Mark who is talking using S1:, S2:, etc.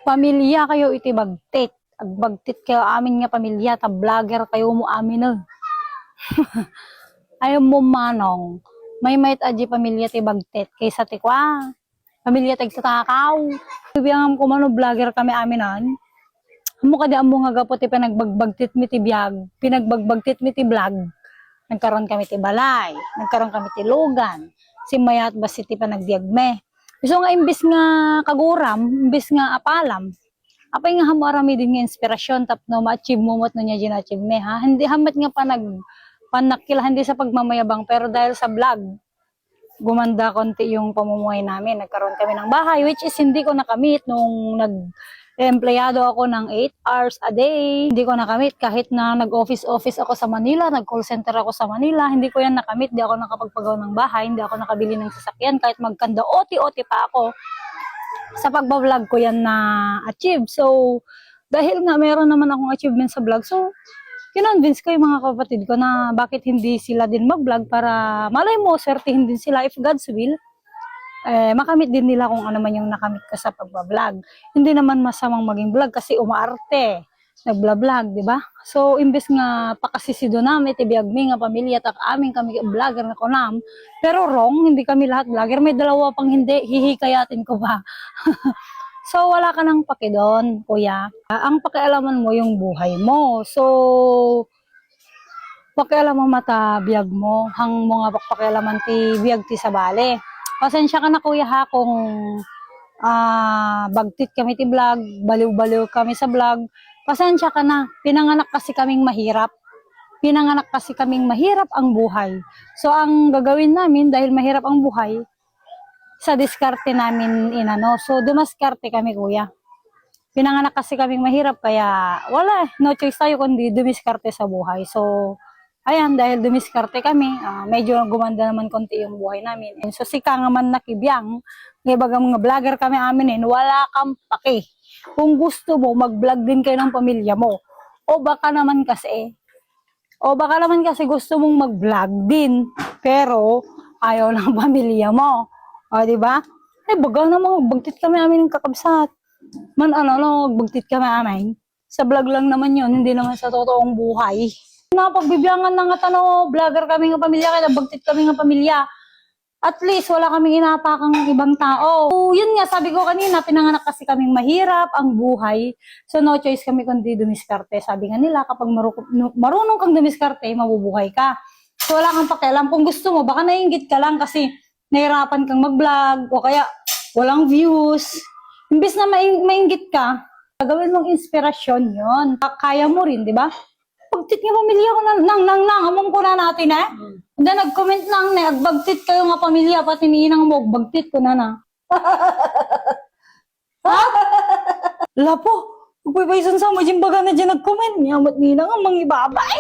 S1: Pamilya kayo iti bagtit. Agbagtit kayo amin nga pamilya, ta vlogger kayo mo amin na. Ayaw mo manong, may mait aji pamilya ti bagtit, kaysa ti kwa, pamilya tag sa takaw. Biyang ko mano vlogger kami aminan. Amo kadi amo nga gapo ti pinagbagbagtit mi ti biyag, pinagbagbagtit mi ti vlog. Nagkaroon kami ti balay, nagkaroon kami ti lugan, si mayat basi ti panagdiagme. So nga imbis nga kaguram, imbis nga apalam, apay nga hamo arami din nga inspirasyon tapno ma-achieve mo mot no niya gina-achieve me ha. Hindi hamat nga panakil hindi sa pagmamayabang pero dahil sa vlog gumanda konti yung pamumuhay namin. Nagkaroon kami ng bahay which is hindi ko nakamit nung empleyado ako ng 8 hours a day. Hindi ko nakamit kahit na nag-office ako sa Manila, nag-call center ako sa Manila, hindi ko yan nakamit. Hindi ako nakapagpagawa ng bahay, hindi ako nakabili ng sasakyan kahit magkanda OT pa ako. Sa pagbablog ko yan na achieve. So, dahil nga meron naman akong achievement sa vlog, so, kinonvince ko yung mga kapatid ko na bakit hindi sila din mag-vlog para malay mo, swertihin din sila if God's will. Makamit din nila kung ano man yung nakamit ko sa pagbablog. Hindi naman masamang maging vlog kasi umaarte. Nagblog, di ba? So, imbes nga pakasisido namin, tibiyag mi nga pamilya, tak amin kami vlogger na kunam. Pero wrong, hindi kami lahat vlogger. May dalawa pang hindi, hihikayatin ko ba? So, wala ka nang paki doon, kuya. Ang pakialaman mo yung buhay mo. So, pakialam mo mata biyag mo, hang mga pakialaman ti biyag ti sabale. Pasensya ka na kuya ha kung bagtit kami ti vlog, baliw-baliw kami sa vlog. Pasensya ka na, pinanganak kasi kaming mahirap. Pinanganak kasi kaming mahirap ang buhay. So, ang gagawin namin dahil mahirap ang buhay, sa diskarte namin inano. So, dumaskarte kami kuya. Pinanganak kasi kaming mahirap, kaya wala, no choice tayo kundi dumiskarte sa buhay. So, ayan, dahil dumiskarte kami, medyo gumanda naman konti yung buhay namin. And so, sika nga man nakibiyang, ngay baga mga vlogger kami aminin, wala kang paki. Kung gusto mo, mag-vlog din kayo ng pamilya mo. O baka naman kasi gusto mong mag-vlog din, pero ayaw ng pamilya mo. O, diba? Baga naman, magbagtit kami amin ng kakabsat. Magbagtit kami amin. Sa vlog lang naman yun, hindi naman sa totoong buhay. Napagbibiyangan na nga vlogger kami ng pamilya, kaya bagtit kami ng pamilya. At least, wala kaming inapakang ibang tao. So, yun nga, sabi ko kanina, pinanganak kasi kaming mahirap ang buhay. So, no choice kami kundi dumiskarte. Sabi nga nila, kapag marunong kang dumiskarte, mabubuhay ka. So, wala kang pakialam. Kung gusto mo, baka naiinggit ka lang kasi nahirapan kang mag-vlog o kaya walang views. Imbis na mainggit ka, gagawin mong inspirasyon yon. Kaya mo rin, di ba? Pagtit nga pamilya ko nang among ko na natin Then nag-comment lang na, agbagtit kayo nga pamilya, pati niinang mo, agbagtit ko na. Ha? Lapo, pagpapaysan sa mo, baga na dyan nag-comment niya, mat ninang ang mga ibabay.